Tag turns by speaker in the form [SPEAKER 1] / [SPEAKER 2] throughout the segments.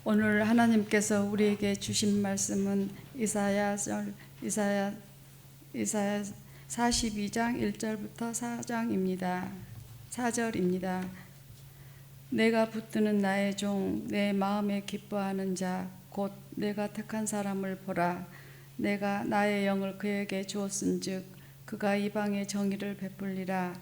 [SPEAKER 1] 오늘 하나님께서 우리에게 주신 말씀은 이사야 42장 1절부터 4절입니다. 내가 붙드는 나의 종, 내 마음에 기뻐하는 자, 곧 내가 택한 사람을 보라. 내가 나의 영을 그에게 주었은즉 그가 이방의 정의를 베풀리라.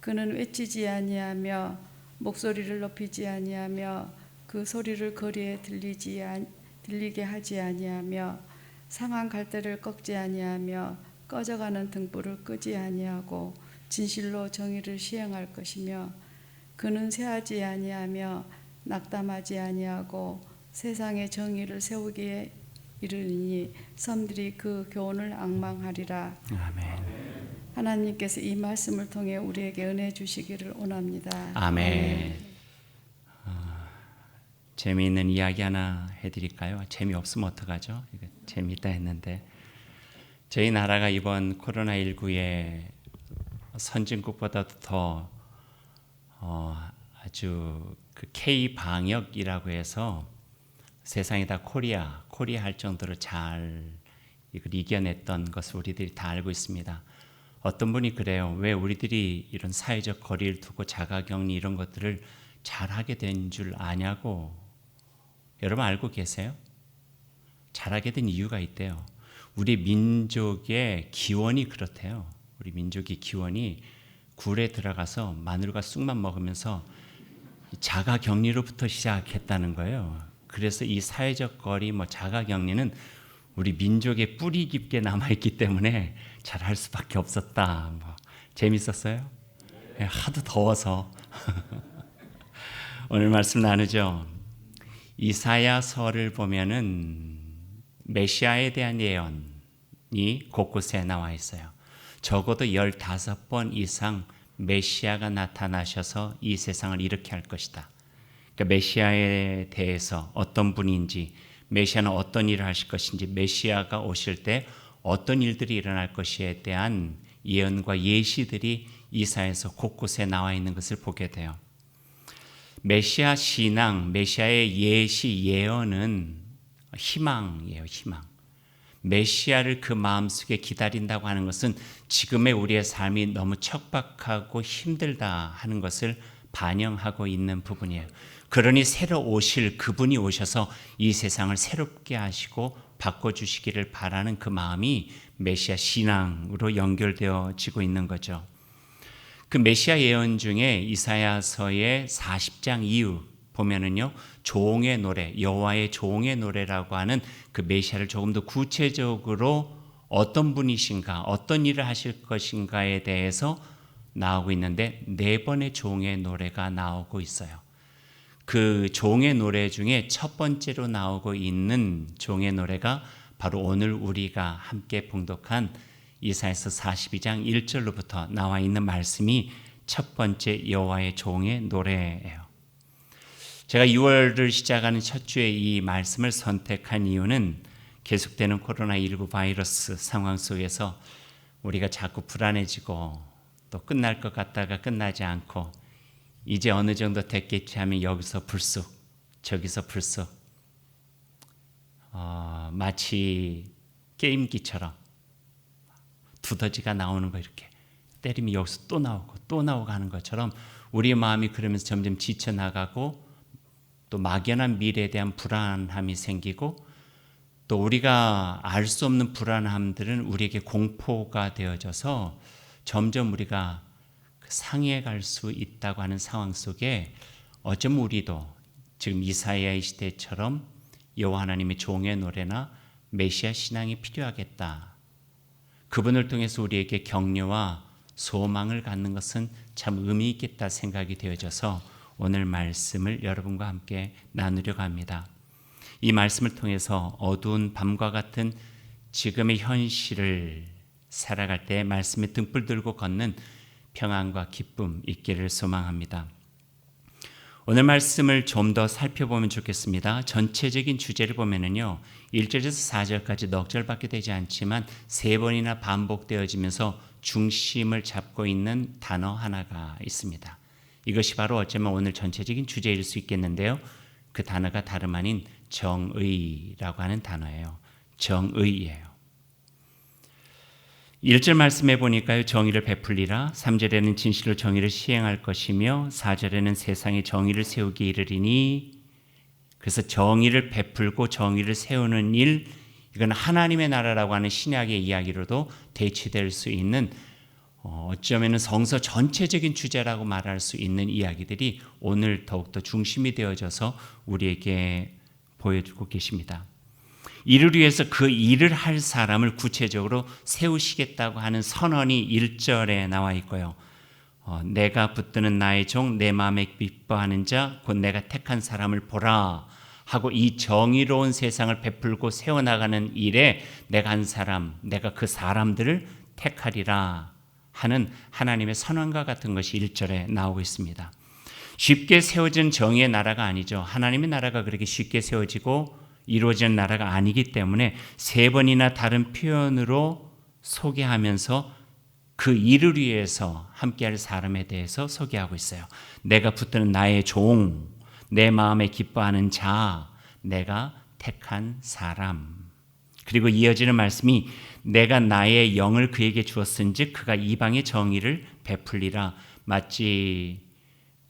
[SPEAKER 1] 그는 외치지 아니하며 목소리를 높이지 아니하며 그 소리를 거리에 들리게 하지 아니하며 상한 갈대를 꺾지 아니하며 꺼져가는 등불을 끄지 아니하고 진실로 정의를 시행할 것이며 그는 쇠하지 아니하며 낙담하지 아니하고 세상의 정의를 세우기에 이르니 섬들이 그 교훈을 앙망하리라.
[SPEAKER 2] 아멘.
[SPEAKER 1] 하나님께서 이 말씀을 통해 우리에게 은혜 주시기를 원합니다.
[SPEAKER 2] 아멘. 재미있는 이야기 하나 해드릴까요? 재미없으면 어떡하죠? 재미있다 했는데 저희 나라가 이번 코로나19에 선진국보다도 더 아주 그 K 방역이라고 해서 세상에 다 코리아 할 정도로 잘 이걸 이겨냈던 것을 우리들이 다 알고 있습니다. 어떤 분이 그래요. 왜 우리들이 이런 사회적 거리를 두고 자가격리 이런 것들을 잘하게 된 줄 아냐고. 여러분 알고 계세요? 잘하게 된 이유가 있대요. 우리 민족의 기원이 그렇대요. 우리 민족의 기원이 굴에 들어가서 마늘과 쑥만 먹으면서 자가격리로부터 시작했다는 거예요. 그래서 이 사회적 거리, 자가격리는 우리 민족의 뿌리 깊게 남아있기 때문에 잘할 수밖에 없었다. 재밌었어요? 하도 더워서 오늘 말씀 나누죠. 이사야서를 보면은 메시아에 대한 예언이 곳곳에 나와 있어요. 적어도 15번 이상 메시아가 나타나셔서 이 세상을 일으켜 할 것이다. 그러니까 메시아에 대해서 어떤 분인지, 메시아는 어떤 일을 하실 것인지, 메시아가 오실 때 어떤 일들이 일어날 것에 대한 예언과 예시들이 이사야서 곳곳에 나와 있는 것을 보게 돼요. 메시아 신앙, 메시아의 예시, 예언은 희망이에요, 희망. 메시아를 그 마음속에 기다린다고 하는 것은 지금의 우리의 삶이 너무 척박하고 힘들다 하는 것을 반영하고 있는 부분이에요. 그러니 새로 오실 그분이 오셔서 이 세상을 새롭게 하시고 바꿔주시기를 바라는 그 마음이 메시아 신앙으로 연결되어지고 있는 거죠. 그 메시아 예언 중에 이사야서의 40장 이후 보면은요, 종의 노래, 여호와의 종의 노래라고 하는 그 메시아를 조금 더 구체적으로 어떤 분이신가, 어떤 일을 하실 것인가에 대해서 나오고 있는데 4번의 종의 노래가 나오고 있어요. 그 종의 노래 중에 첫 번째로 나오고 있는 종의 노래가 바로 오늘 우리가 함께 봉독한 이사야서 42장 1절로부터 나와 있는 말씀이 첫 번째 여호와의 종의 노래예요. 제가 6월을 시작하는 첫 주에 이 말씀을 선택한 이유는 계속되는 코로나19 바이러스 상황 속에서 우리가 자꾸 불안해지고 또 끝날 것 같다가 끝나지 않고 이제 어느 정도 됐겠지 하면 여기서 불쑥 저기서 불쑥 마치 게임기처럼 두더지가 나오는 거 이렇게 때리면 여기서 또 나오고 하는 것처럼 우리의 마음이 그러면서 점점 지쳐나가고 또 막연한 미래에 대한 불안함이 생기고 또 우리가 알 수 없는 불안함들은 우리에게 공포가 되어져서 점점 우리가 상해 갈 수 있다고 하는 상황 속에 어쩌면 우리도 지금 이사야의 시대처럼 여호와 하나님의 종의 노래나 메시아 신앙이 필요하겠다. 그분을 통해서 우리에게 격려와 소망을 갖는 것은 참 의미 있겠다 생각이 되어져서 오늘 말씀을 여러분과 함께 나누려고 합니다. 이 말씀을 통해서 어두운 밤과 같은 지금의 현실을 살아갈 때 말씀에 등불 들고 걷는 평안과 기쁨 있기를 소망합니다. 오늘 말씀을 좀 더 살펴보면 좋겠습니다. 전체적인 주제를 보면은요, 1절에서 4절까지 넉 절밖에 되지 않지만 3번이나 반복되어지면서 중심을 잡고 있는 단어 하나가 있습니다. 이것이 바로 어쩌면 오늘 전체적인 주제일 수 있겠는데요. 그 단어가 다름 아닌 정의라고 하는 단어예요. 정의예요. 1절 말씀해 보니까요. 정의를 베풀리라. 3절에는 진실로 정의를 시행할 것이며 4절에는 세상에 정의를 세우기 이르리니. 그래서 정의를 베풀고 정의를 세우는 일, 이건 하나님의 나라라고 하는 신약의 이야기로도 대치될 수 있는 어쩌면 성서 전체적인 주제라고 말할 수 있는 이야기들이 오늘 더욱더 중심이 되어져서 우리에게 보여주고 계십니다. 이를 위해서 그 일을 할 사람을 구체적으로 세우시겠다고 하는 선언이 1절에 나와 있고요. 내가 붙드는 나의 종, 내 마음에 기뻐하는 자, 곧 내가 택한 사람을 보라 하고 이 정의로운 세상을 베풀고 세워나가는 일에 내가 한 사람, 내가 그 사람들을 택하리라 하는 하나님의 선언과 같은 것이 1절에 나오고 있습니다. 쉽게 세워진 정의의 나라가 아니죠. 하나님의 나라가 그렇게 쉽게 세워지고 이루어지는 나라가 아니기 때문에 3번이나 다른 표현으로 소개하면서 그 일을 위해서 함께할 사람에 대해서 소개하고 있어요. 내가 붙드는 나의 종, 내 마음에 기뻐하는 자, 내가 택한 사람. 그리고 이어지는 말씀이 내가 나의 영을 그에게 주었은즉 그가 이방의 정의를 베풀리라. 마치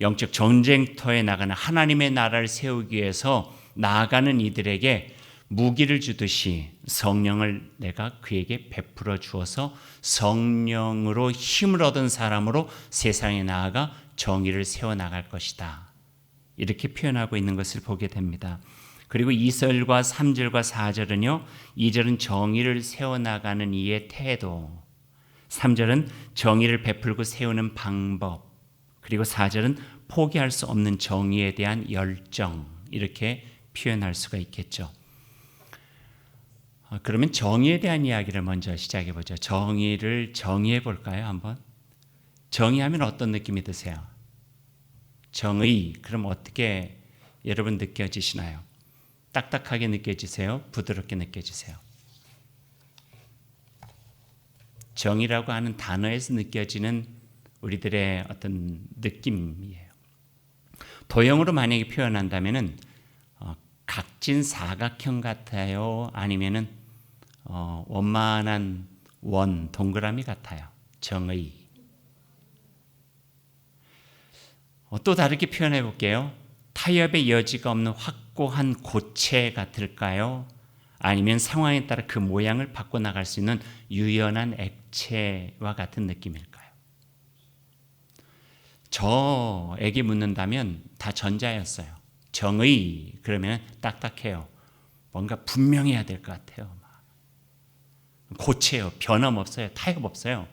[SPEAKER 2] 영적 전쟁터에 나가는 하나님의 나라를 세우기 위해서 나아가는 이들에게 무기를 주듯이 성령을 내가 그에게 베풀어 주어서 성령으로 힘을 얻은 사람으로 세상에 나아가 정의를 세워나갈 것이다. 이렇게 표현하고 있는 것을 보게 됩니다. 그리고 2절과 3절과 4절은요. 2절은 정의를 세워나가는 이의 태도, 3절은 정의를 베풀고 세우는 방법, 그리고 4절은 포기할 수 없는 정의에 대한 열정, 이렇게 표현할 수가 있겠죠. 그러면 정의에 대한 이야기를 먼저 시작해 보죠. 정의를 정의해 볼까요? 한번. 정의하면 어떤 느낌이 드세요? 정의, 그럼 어떻게 여러분 느껴지시나요? 딱딱하게 느껴지세요? 부드럽게 느껴지세요? 정의라고 하는 단어에서 느껴지는 우리들의 어떤 느낌이에요. 도형으로 만약에 표현한다면은 각진 사각형 같아요? 아니면은 원만한 원, 동그라미 같아요? 정의. 또 다르게 표현해 볼게요. 타협의 여지가 없는 확고한 고체 같을까요? 아니면 상황에 따라 그 모양을 바꿔나갈 수 있는 유연한 액체와 같은 느낌일까요? 저에게 묻는다면 다 전자였어요. 정의, 그러면 딱딱해요. 뭔가 분명해야 될 것 같아요. 고체요. 변함없어요. 타협 없어요.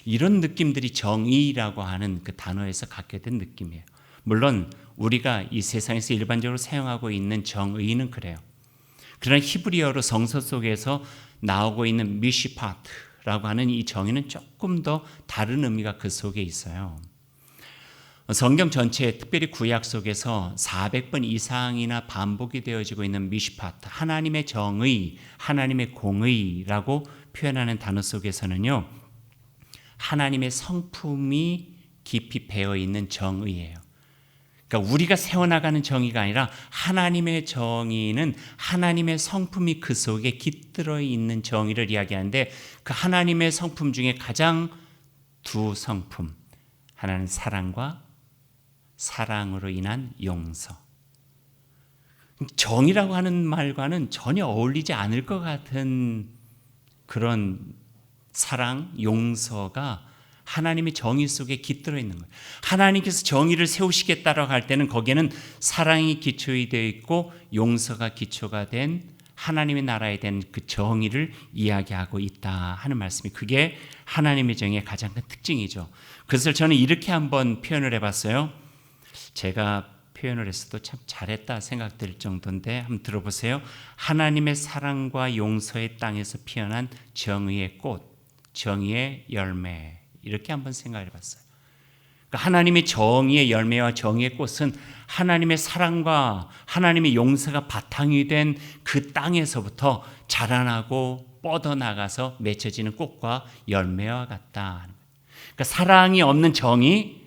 [SPEAKER 2] 이런 느낌들이 정의라고 하는 그 단어에서 갖게 된 느낌이에요. 물론 우리가 이 세상에서 일반적으로 사용하고 있는 정의는 그래요. 그러나 히브리어로 성서 속에서 나오고 있는 미시파트라고 하는 이 정의는 조금 더 다른 의미가 그 속에 있어요. 성경 전체에 특별히 구약 속에서 400번 이상이나 반복이 되어지고 있는 미시파트, 하나님의 정의, 하나님의 공의라고 표현하는 단어 속에서는요, 하나님의 성품이 깊이 배어 있는 정의예요. 그러니까 우리가 세워나가는 정의가 아니라 하나님의 정의는 하나님의 성품이 그 속에 깃들어 있는 정의를 이야기하는데, 그 하나님의 성품 중에 가장 두 성품, 하나는 사랑과 사랑으로 인한 용서. 정의라고 하는 말과는 전혀 어울리지 않을 것 같은 그런 사랑, 용서가 하나님의 정의 속에 깃들어 있는 거예요. 하나님께서 정의를 세우시겠다라고 할 때는 거기에는 사랑이 기초이 되어 있고 용서가 기초가 된 하나님의 나라에 대한 그 정의를 이야기하고 있다 하는 말씀이, 그게 하나님의 정의의 가장 큰 특징이죠. 그것을 저는 이렇게 한번 표현을 해봤어요. 제가 표현을 했어도 참 잘했다 생각될 정도인데 한번 들어보세요. 하나님의 사랑과 용서의 땅에서 피어난 정의의 꽃, 정의의 열매, 이렇게 한번 생각해 봤어요. 그러니까 하나님의 정의의 열매와 정의의 꽃은 하나님의 사랑과 하나님의 용서가 바탕이 된 그 땅에서부터 자라나고 뻗어나가서 맺혀지는 꽃과 열매와 같다. 그러니까 사랑이 없는 정의,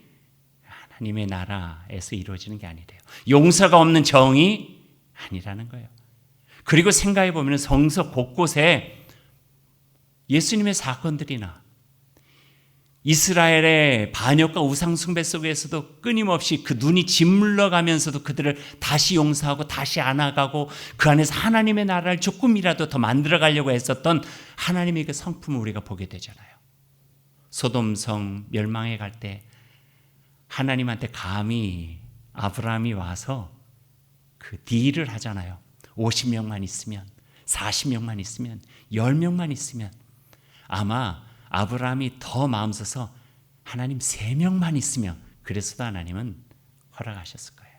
[SPEAKER 2] 하나님의 나라에서 이루어지는 게 아니래요. 용서가 없는 정이 아니라는 거예요. 그리고 생각해 보면 성서 곳곳에 예수님의 사건들이나 이스라엘의 반역과 우상숭배 속에서도 끊임없이 그 눈이 짓물러가면서도 그들을 다시 용서하고 다시 안아가고 그 안에서 하나님의 나라를 조금이라도 더 만들어가려고 했었던 하나님의 그 성품을 우리가 보게 되잖아요. 소돔성 멸망해 갈 때 하나님한테 감히 아브라함이 와서 그 딜을 하잖아요. 50명만 있으면, 40명만 있으면, 10명만 있으면 아마 아브라함이 더 마음 써서 하나님 3명만 있으면 그래서도 하나님은 허락하셨을 거예요.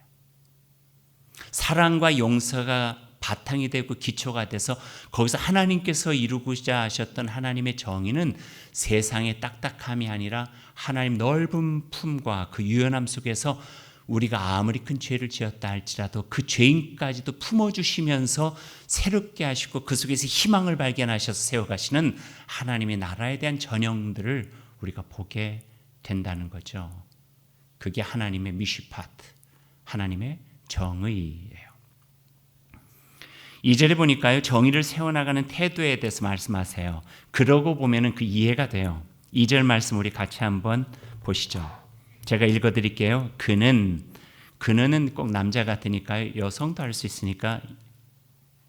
[SPEAKER 2] 사랑과 용서가 바탕이 되고 기초가 돼서 거기서 하나님께서 이루고자 하셨던 하나님의 정의는 세상의 딱딱함이 아니라 하나님 넓은 품과 그 유연함 속에서 우리가 아무리 큰 죄를 지었다 할지라도 그 죄인까지도 품어주시면서 새롭게 하시고 그 속에서 희망을 발견하셔서 세워가시는 하나님의 나라에 대한 전형들을 우리가 보게 된다는 거죠. 그게 하나님의 미시파트, 하나님의 정의예요. 2절에 보니까요, 정의를 세워나가는 태도에 대해서 말씀하세요. 그러고 보면은 그 이해가 돼요. 2절 말씀 우리 같이 한번 보시죠. 제가 읽어드릴게요. 그는 꼭 남자 같으니까요. 여성도 할 수 있으니까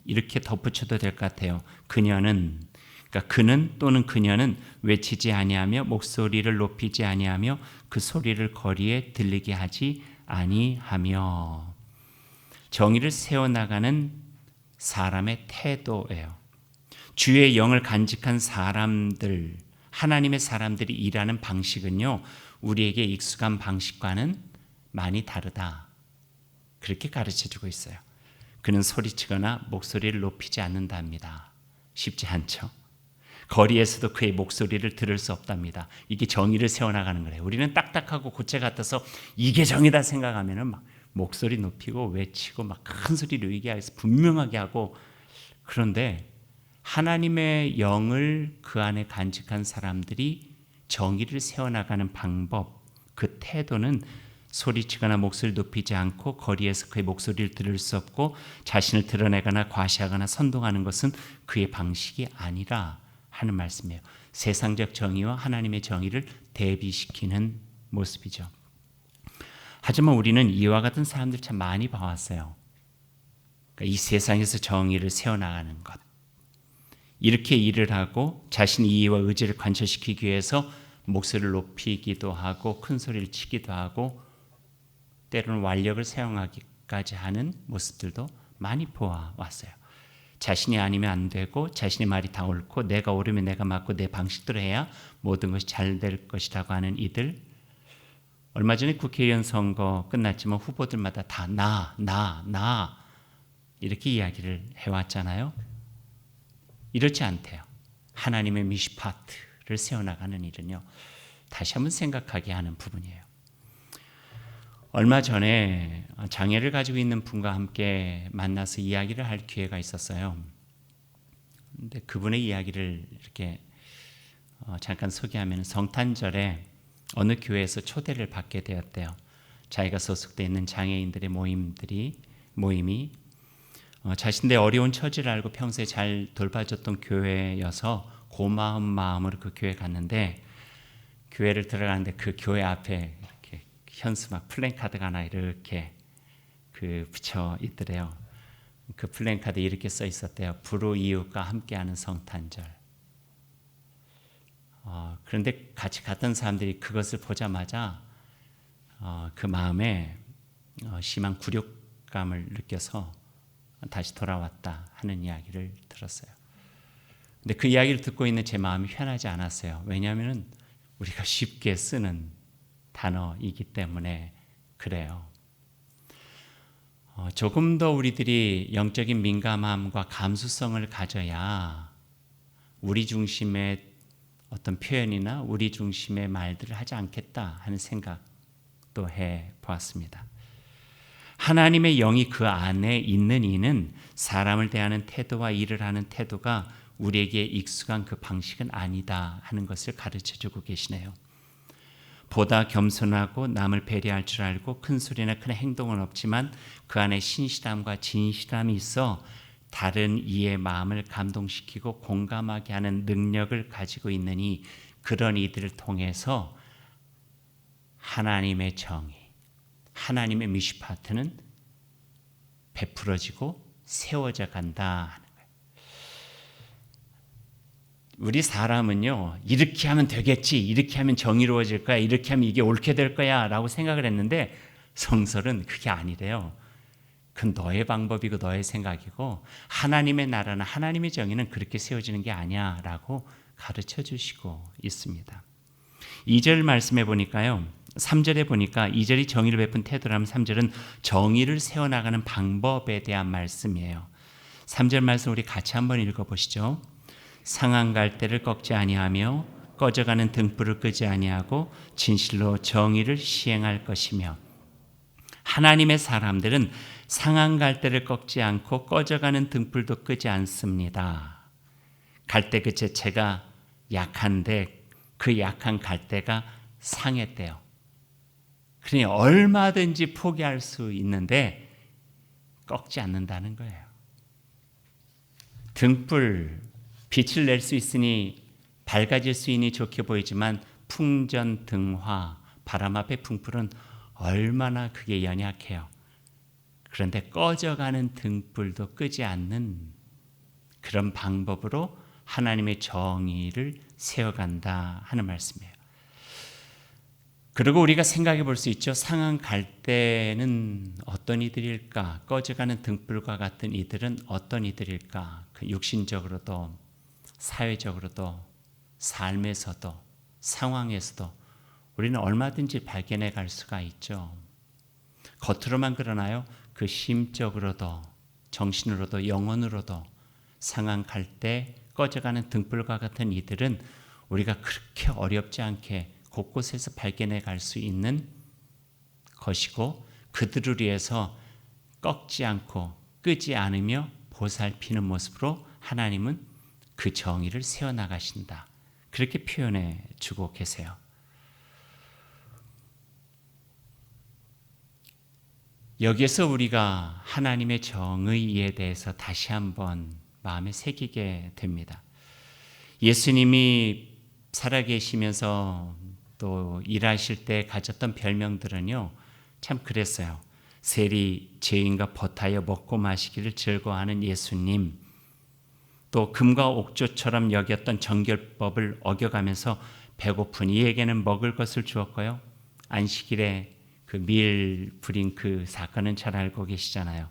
[SPEAKER 2] 이렇게 덧붙여도 될 것 같아요. 그녀는, 그러니까 그는 또는 그녀는 외치지 아니하며 목소리를 높이지 아니하며 그 소리를 거리에 들리게 하지 아니하며. 정의를 세워나가는 사람의 태도예요. 주의 영을 간직한 사람들, 하나님의 사람들이 일하는 방식은요, 우리에게 익숙한 방식과는 많이 다르다. 그렇게 가르쳐주고 있어요. 그는 소리치거나 목소리를 높이지 않는답니다. 쉽지 않죠. 거리에서도 그의 목소리를 들을 수 없답니다. 이게 정의를 세워나가는 거예요. 우리는 딱딱하고 고체 같아서 이게 정의다 생각하면은 막 목소리 높이고 외치고 막 큰 소리로 얘기해서 분명하게 하고, 그런데 하나님의 영을 그 안에 간직한 사람들이 정의를 세워나가는 방법, 그 태도는 소리치거나 목소리를 높이지 않고 거리에서 그의 목소리를 들을 수 없고 자신을 드러내거나 과시하거나 선동하는 것은 그의 방식이 아니라 하는 말씀이에요. 세상적 정의와 하나님의 정의를 대비시키는 모습이죠. 하지만 우리는 이와 같은 사람들 참 많이 봐왔어요. 그러니까 이 세상에서 정의를 세워나가는 것, 이렇게 일을 하고 자신의 이해와 의지를 관철시키기 위해서 목소리를 높이기도 하고 큰 소리를 치기도 하고 때로는 완력을 사용하기까지 하는 모습들도 많이 보아왔어요. 자신이 아니면 안 되고 자신의 말이 다 옳고 내가 옳으면 내가 맞고 내 방식대로 해야 모든 것이 잘 될 것이라고 하는 이들. 얼마 전에 국회의원 선거 끝났지만 후보들마다 다 나 이렇게 이야기를 해왔잖아요. 이렇지 않대요. 하나님의 미시파트를 세워나가는 일은요, 다시 한번 생각하게 하는 부분이에요. 얼마 전에 장애를 가지고 있는 분과 함께 만나서 이야기를 할 기회가 있었어요. 근데 그분의 이야기를 이렇게 잠깐 소개하면, 성탄절에 어느 교회에서 초대를 받게 되었대요. 자기가 소속되어 있는 장애인들의 모임이 자신들의 어려운 처지를 알고 평소에 잘 돌봐줬던 교회여서 고마운 마음으로 그 교회에 갔는데, 교회를 들어가는데 그 교회 앞에 이렇게 현수막 플랜카드가 하나 이렇게 붙여 있더래요. 그 플랜카드 이렇게 써 있었대요. 불우이웃과 함께하는 성탄절. 그런데 같이 갔던 사람들이 그것을 보자마자 그 마음에 심한 굴욕감을 느껴서 다시 돌아왔다 하는 이야기를 들었어요. 근데 그 이야기를 듣고 있는 제 마음이 편하지 않았어요. 왜냐하면 우리가 쉽게 쓰는 단어이기 때문에 그래요. 조금 더 우리들이 영적인 민감함과 감수성을 가져야 우리 중심의 어떤 표현이나 우리 중심의 말들을 하지 않겠다 하는 생각도 해보았습니다. 하나님의 영이 그 안에 있는 이는 사람을 대하는 태도와 일을 하는 태도가 우리에게 익숙한 그 방식은 아니다 하는 것을 가르쳐주고 계시네요. 보다 겸손하고 남을 배려할 줄 알고 큰 소리나 큰 행동은 없지만 그 안에 신실함과 진실함이 있어 다른 이의 마음을 감동시키고 공감하게 하는 능력을 가지고 있느니 그런 이들을 통해서 하나님의 정의, 하나님의 미시파트는 베풀어지고 세워져 간다 하는 거예요. 우리 사람은요, 이렇게 하면 되겠지, 이렇게 하면 정의로워질 거야, 이렇게 하면 이게 옳게 될 거야 라고 생각을 했는데 성설은 그게 아니래요. 그건 너의 방법이고 너의 생각이고 하나님의 나라나 하나님의 정의는 그렇게 세워지는 게 아니야 라고 가르쳐 주시고 있습니다. 2절 말씀해 보니까요, 3절에 보니까 2절이 정의를 베푼 태도라면 3절은 정의를 세워나가는 방법에 대한 말씀이에요. 3절 말씀 우리 같이 한번 읽어보시죠. 상한 갈대를 꺾지 아니하며 꺼져가는 등불을 끄지 아니하고 진실로 정의를 시행할 것이며. 하나님의 사람들은 상한 갈대를 꺾지 않고 꺼져가는 등불도 끄지 않습니다. 갈대 그 자체가 약한데 그 약한 갈대가 상했대요. 그러니 얼마든지 포기할 수 있는데 꺾지 않는다는 거예요. 등불, 빛을 낼 수 있으니 밝아질 수 있니 좋게 보이지만 풍전등화, 바람 앞에 풍불은 얼마나 그게 연약해요. 그런데 꺼져가는 등불도 끄지 않는 그런 방법으로 하나님의 정의를 세워간다 하는 말씀이에요. 그리고 우리가 생각해 볼 수 있죠. 상한 갈대는 어떤 이들일까? 꺼져가는 등불과 같은 이들은 어떤 이들일까? 그 육신적으로도 사회적으로도 삶에서도 상황에서도 우리는 얼마든지 발견해 갈 수가 있죠. 겉으로만 그러나요? 그 심적으로도 정신으로도 영혼으로도 상한 갈대, 꺼져가는 등불과 같은 이들은 우리가 그렇게 어렵지 않게 곳곳에서 발견해 갈 수 있는 것이고 그들을 위해서 꺾지 않고 끄지 않으며 보살피는 모습으로 하나님은 그 정의를 세워나가신다. 그렇게 표현해 주고 계세요. 여기에서 우리가 하나님의 정의에 대해서 다시 한번 마음에 새기게 됩니다. 예수님이 살아계시면서 또 일하실 때 가졌던 별명들은요, 참 그랬어요. 세리, 죄인과 벗하여 먹고 마시기를 즐거워하는 예수님, 또 금과 옥조처럼 여겼던 정결법을 어겨가면서 배고픈 이에게는 먹을 것을 주었고요. 안식일에 그 밀 부린 그 사건은 잘 알고 계시잖아요.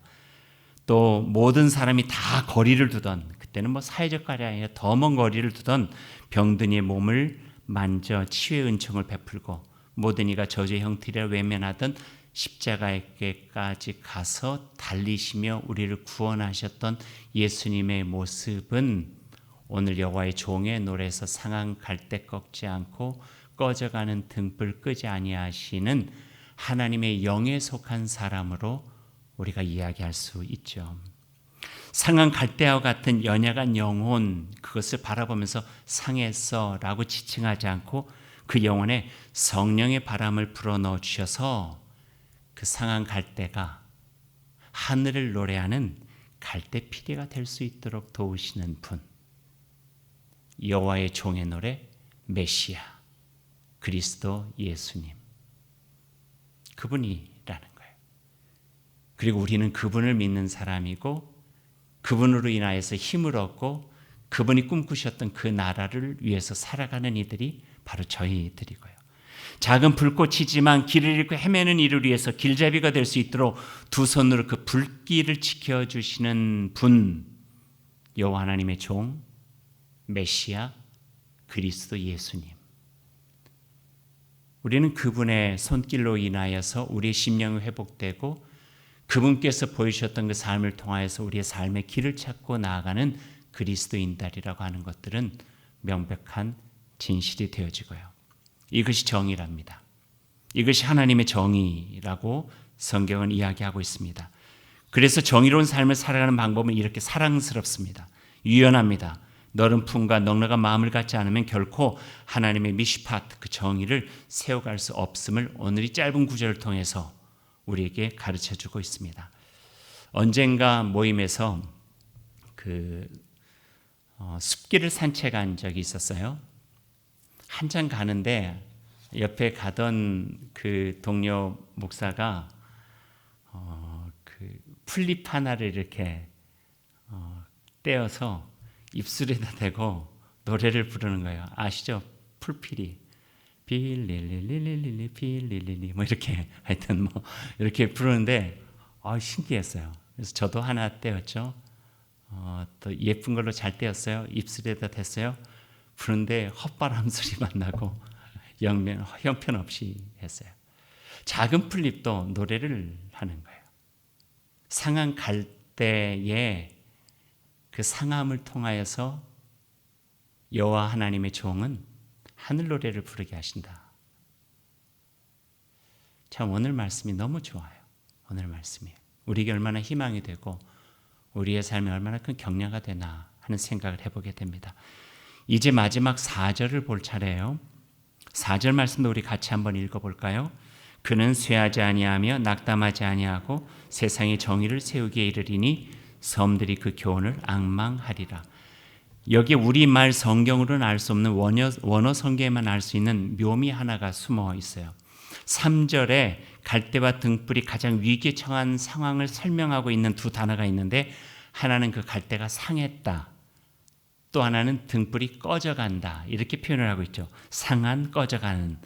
[SPEAKER 2] 또 모든 사람이 다 거리를 두던, 그때는 뭐 사회적 거리 아니라 더 먼 거리를 두던 병든이의 몸을 만져 치유의 은총을 베풀고 모든 이가 저주의 형틀이라 외면하던 십자가에게까지 가서 달리시며 우리를 구원하셨던 예수님의 모습은 오늘 여호와의 종의 노래에서 상한 갈대 꺾지 않고 꺼져가는 등불 끄지 아니하시는 하나님의 영에 속한 사람으로 우리가 이야기할 수 있죠. 상한 갈대와 같은 연약한 영혼, 그것을 바라보면서 상했어 라고 지칭하지 않고 그 영혼에 성령의 바람을 불어넣어 주셔서 그 상한 갈대가 하늘을 노래하는 갈대 피리가 될 수 있도록 도우시는 분, 여호와의 종의 노래 메시아 그리스도 예수님, 그분이라는 거예요. 그리고 우리는 그분을 믿는 사람이고 그분으로 인하여서 힘을 얻고 그분이 꿈꾸셨던 그 나라를 위해서 살아가는 이들이 바로 저희들이고요. 작은 불꽃이지만 길을 잃고 헤매는 이를 위해서 길잡이가 될 수 있도록 두 손으로 그 불길을 지켜주시는 분, 여호와 하나님의 종 메시아 그리스도 예수님. 우리는 그분의 손길로 인하여서 우리의 심령이 회복되고 그분께서 보여주셨던 그 삶을 통하여서 우리의 삶의 길을 찾고 나아가는 그리스도인들이라고 하는 것들은 명백한 진실이 되어지고요. 이것이 정의랍니다. 이것이 하나님의 정의라고 성경은 이야기하고 있습니다. 그래서 정의로운 삶을 살아가는 방법은 이렇게 사랑스럽습니다. 유연합니다. 너른 품과 넉넉한 마음을 갖지 않으면 결코 하나님의 미시파트, 그 정의를 세워갈 수 없음을 오늘 이 짧은 구절을 통해서 우리에게 가르쳐주고 있습니다. 언젠가 모임에서 숲길을 산책한 적이 있었어요. 한참 가는데 옆에 가던 그 동료 목사가 그 풀잎 하나를 이렇게 떼어서 입술에다 대고 노래를 부르는 거예요. 아시죠? 풀필이 빌릴릴릴릴리 빌릴릴리 뭐 이렇게 하여튼 뭐 이렇게 부르는데 신기했어요. 그래서 저도 하나 떼었죠. 또 예쁜 걸로 잘 떼었어요. 입술에다 댔어요. 부르는데 헛바람 소리만 나고 형편없이 했어요. 작은 풀잎도 노래를 하는 거예요. 상한 갈대에 그 상함을 통하여서 여호와 하나님의 종은 하늘 노래를 부르게 하신다. 참 오늘 말씀이 너무 좋아요. 오늘 말씀이 우리에게 얼마나 희망이 되고 우리의 삶에 얼마나 큰 격려가 되나 하는 생각을 해보게 됩니다. 이제 마지막 4절을 볼 차례예요. 4절 말씀도 우리 같이 한번 읽어볼까요? 그는 쇠하지 아니하며 낙담하지 아니하고 세상의 정의를 세우기에 이르리니 섬들이 그 교훈을 앙망하리라. 여기 우리말 성경으로는 알 수 없는 원어 성경에만 알 수 있는 묘미 하나가 숨어 있어요. 3절에 갈대와 등불이 가장 위기에 처한 상황을 설명하고 있는 두 단어가 있는데 하나는 그 갈대가 상했다. 또 하나는 등불이 꺼져간다. 이렇게 표현을 하고 있죠. 상한, 꺼져가는.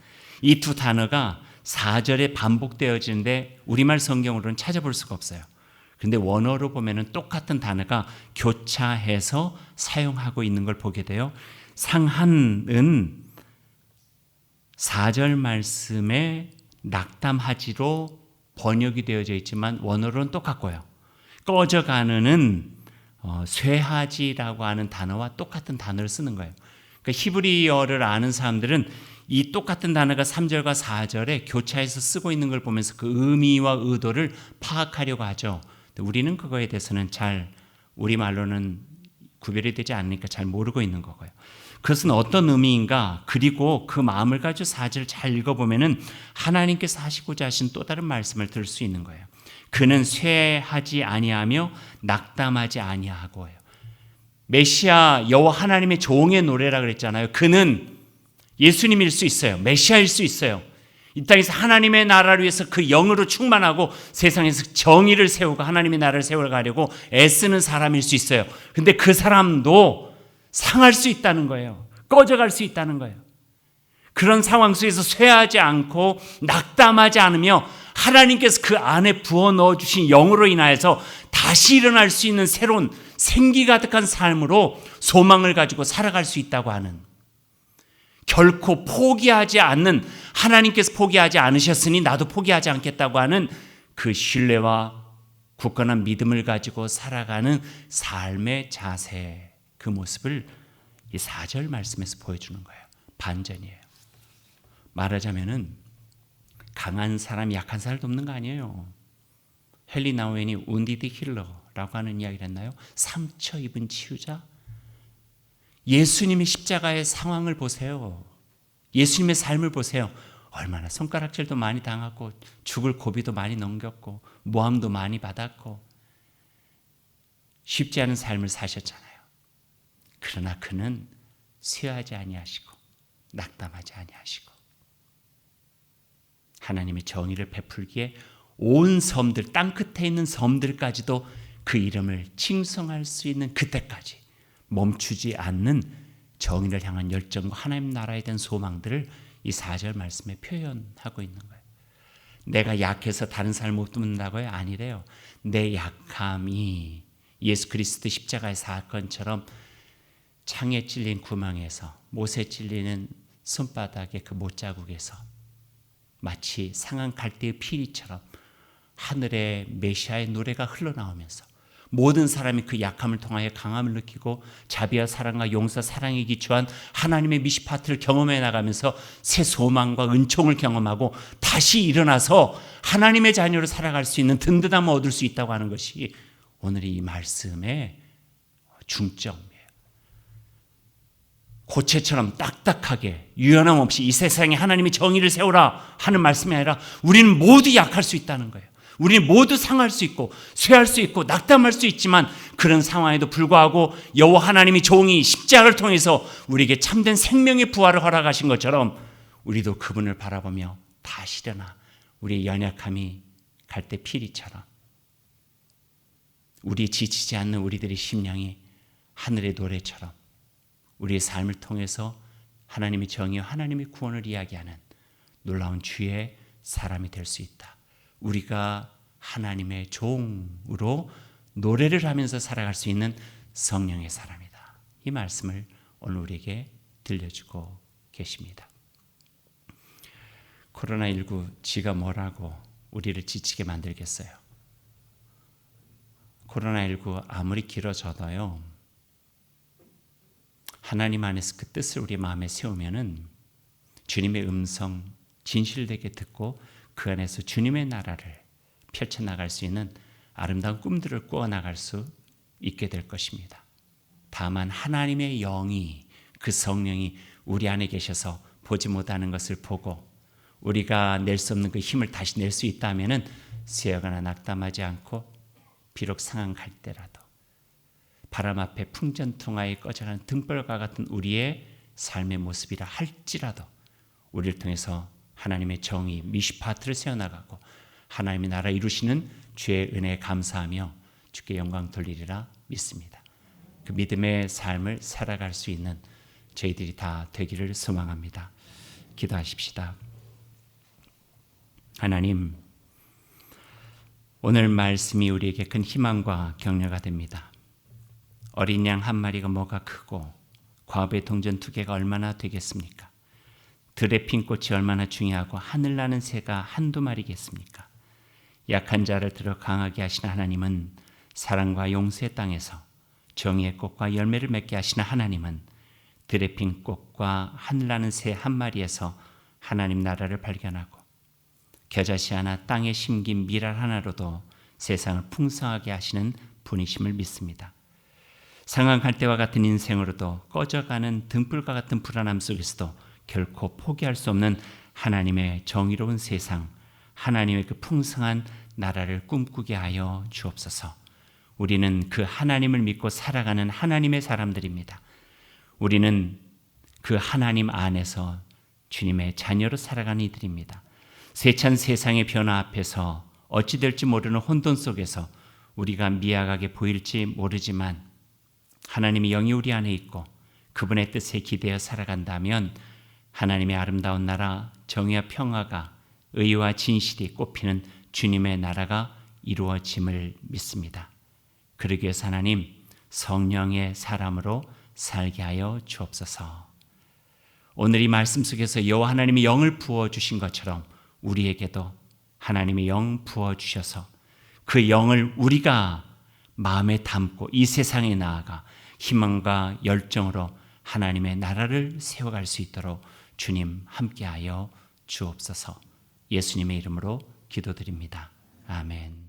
[SPEAKER 2] 이 두 단어가 4절에 반복되어지는데 우리말 성경으로는 찾아볼 수가 없어요. 그런데 원어로 보면은 똑같은 단어가 교차해서 사용하고 있는 걸 보게 돼요. 상한은 4절 말씀에 낙담하지로 번역이 되어져 있지만 원어로는 똑같고요. 꺼져가는은 쇠하지라고 하는 단어와 똑같은 단어를 쓰는 거예요. 그러니까 히브리어를 아는 사람들은 이 똑같은 단어가 3절과 4절에 교차해서 쓰고 있는 걸 보면서 그 의미와 의도를 파악하려고 하죠. 우리는 그거에 대해서는 잘 우리말로는 구별이 되지 않으니까 잘 모르고 있는 거고요. 그것은 어떤 의미인가? 그리고 그 마음을 가지고 4절 잘 읽어보면은 하나님께서 하시고자 하신 또 다른 말씀을 들을 수 있는 거예요. 그는 쇠하지 아니하며 낙담하지 아니하고요. 메시아 여호와 하나님의 종의 노래라 그랬잖아요. 그는 예수님일 수 있어요. 메시아일 수 있어요. 이 땅에서 하나님의 나라를 위해서 그 영으로 충만하고 세상에서 정의를 세우고 하나님의 나라를 세워가려고 애쓰는 사람일 수 있어요. 근데 그 사람도 상할 수 있다는 거예요. 꺼져갈 수 있다는 거예요. 그런 상황 속에서 쇠하지 않고 낙담하지 않으며 하나님께서 그 안에 부어 넣어주신 영으로 인하여서 다시 일어날 수 있는 새로운 생기 가득한 삶으로 소망을 가지고 살아갈 수 있다고 하는, 결코 포기하지 않는, 하나님께서 포기하지 않으셨으니 나도 포기하지 않겠다고 하는 그 신뢰와 굳건한 믿음을 가지고 살아가는 삶의 자세, 그 모습을 이 4절 말씀에서 보여주는 거예요. 반전이에요. 말하자면은 강한 사람, 약한 사람을 돕는 거 아니에요. 헨리 나우엔이 운디드 힐러라고 하는 이야기를 했나요? 상처 입은 치유자. 예수님의 십자가의 상황을 보세요. 예수님의 삶을 보세요. 얼마나 손가락질도 많이 당하고 죽을 고비도 많이 넘겼고 모함도 많이 받았고 쉽지 않은 삶을 사셨잖아요. 그러나 그는 쇠하지 아니하시고 낙담하지 아니하시고 하나님의 정의를 베풀기에 온 섬들, 땅끝에 있는 섬들까지도 그 이름을 칭송할 수 있는 그때까지 멈추지 않는 정의를 향한 열정과 하나님 나라에 대한 소망들을 이 4절 말씀에 표현하고 있는 거예요. 내가 약해서 다른 사람을 못 돕는다고요? 아니래요. 내 약함이 예수 그리스도 십자가의 사건처럼 창에 찔린 구멍에서, 못에 찔리는 손바닥의 그 못자국에서 마치 상한 갈대의 피리처럼 하늘의 메시아의 노래가 흘러나오면서 모든 사람이 그 약함을 통하여 강함을 느끼고 자비와 사랑과 용서, 사랑에 기초한 하나님의 미시파트를 경험해 나가면서 새 소망과 은총을 경험하고 다시 일어나서 하나님의 자녀로 살아갈 수 있는 든든함을 얻을 수 있다고 하는 것이 오늘 이 말씀의 중점이에요. 고체처럼 딱딱하게 유연함 없이 이 세상에 하나님이 정의를 세우라 하는 말씀이 아니라 우리는 모두 약할 수 있다는 거예요. 우리는 모두 상할 수 있고 쇠할 수 있고 낙담할 수 있지만 그런 상황에도 불구하고 여호와 하나님이 종이 십자가를 통해서 우리에게 참된 생명의 부활을 허락하신 것처럼 우리도 그분을 바라보며 다시 일어나 우리의 연약함이 갈대 피리처럼 우리 지치지 않는 우리들의 심령이 하늘의 노래처럼 우리의 삶을 통해서 하나님의 정의와 하나님의 구원을 이야기하는 놀라운 주의 사람이 될 수 있다. 우리가 하나님의 종으로 노래를 하면서 살아갈 수 있는 성령의 사람이다. 이 말씀을 오늘 우리에게 들려주고 계십니다. 코로나19 지가 뭐라고 우리를 지치게 만들겠어요. 코로나19 아무리 길어져도요, 하나님 안에서 그 뜻을 우리 마음에 세우면은 주님의 음성 진실되게 듣고 그 안에서 주님의 나라를 펼쳐나갈 수 있는 아름다운 꿈들을 꾸어나갈 수 있게 될 것입니다. 다만 하나님의 영이, 그 성령이 우리 안에 계셔서 보지 못하는 것을 보고 우리가 낼 수 없는 그 힘을 다시 낼 수 있다면은 쇠하거나 낙담하지 않고 비록 상한 갈 때라도 바람 앞에 풍전통화에 꺼져가는 등불과 같은 우리의 삶의 모습이라 할지라도 우리를 통해서 하나님의 정의 미시파트를 세워나가고 하나님의 나라 이루시는 주의 은혜에 감사하며 주께 영광 돌리리라 믿습니다. 그 믿음의 삶을 살아갈 수 있는 저희들이 다 되기를 소망합니다. 기도하십시다. 하나님, 오늘 말씀이 우리에게 큰 희망과 격려가 됩니다. 어린 양 한 마리가 뭐가 크고 과부의 동전 2개가 얼마나 되겠습니까? 들의 핀 꽃이 얼마나 중요하고 하늘나는 새가 한두 마리겠습니까? 약한 자를 들어 강하게 하시는 하나님은 사랑과 용서의 땅에서 정의의 꽃과 열매를 맺게 하시는 하나님은 들의 핀 꽃과 하늘나는 새 한 마리에서 하나님 나라를 발견하고 겨자씨 하나 땅에 심긴 미랄 하나로도 세상을 풍성하게 하시는 분이심을 믿습니다. 상한 갈대와 같은 인생으로도 꺼져가는 등불과 같은 불안함 속에서도 결코 포기할 수 없는 하나님의 정의로운 세상, 하나님의 그 풍성한 나라를 꿈꾸게 하여 주옵소서. 우리는 그 하나님을 믿고 살아가는 하나님의 사람들입니다. 우리는 그 하나님 안에서 주님의 자녀로 살아가는 이들입니다. 세찬 세상의 변화 앞에서 어찌 될지 모르는 혼돈 속에서 우리가 미약하게 보일지 모르지만 하나님의 영이 우리 안에 있고 그분의 뜻에 기대어 살아간다면 하나님의 아름다운 나라, 정의와 평화가 의와 진실이 꽃피는 주님의 나라가 이루어짐을 믿습니다. 그러기 위해서 하나님 성령의 사람으로 살게 하여 주옵소서. 오늘 이 말씀 속에서 여호와 하나님의 영을 부어주신 것처럼 우리에게도 하나님의 영 부어주셔서 그 영을 우리가 마음에 담고 이 세상에 나아가 희망과 열정으로 하나님의 나라를 세워갈 수 있도록 주님 함께하여 주옵소서. 예수님의 이름으로 기도드립니다. 아멘.